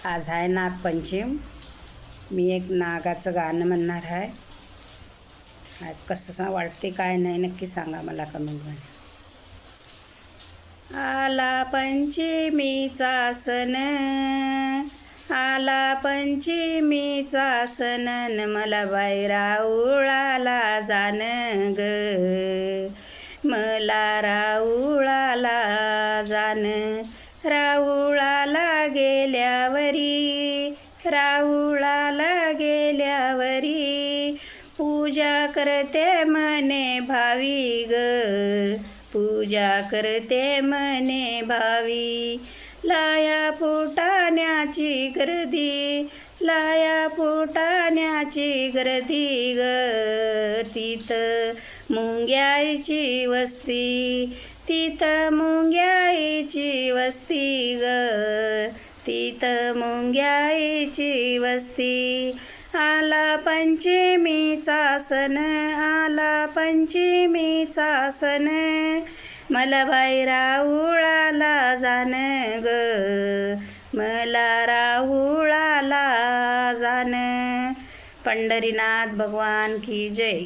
आज आहे नागपंचमी। मी एक नागाचं गाणं म्हणणार आहे। कसं वाटते काय नाही नक्की सांगा मला कमेंटमध्ये। आला पंचमीचा सण, आला पंचमीचा सण, मला बाई राऊळाला जाण ग, मला राऊळाला जाण। राऊळाला गेल्यावरी, राऊळाला गेल्यावरी, पूजा करते मने भावी ग, पूजा करते मने भावी। लाया फुटाण्याची गर्दी, लाया फुटाण्याची गर्दी ग, तिथं मुंग्याची वस्ती, तिथं मुंग्याची वस्ती ग, तिथं मुंग्याची वस्ती। आला पंचमीचा सण, आला पंचमीचा सण, मला बाई राऊळाला जाण ग, मला राऊळाला जाण। पंढरीनाथ भगवान की जय।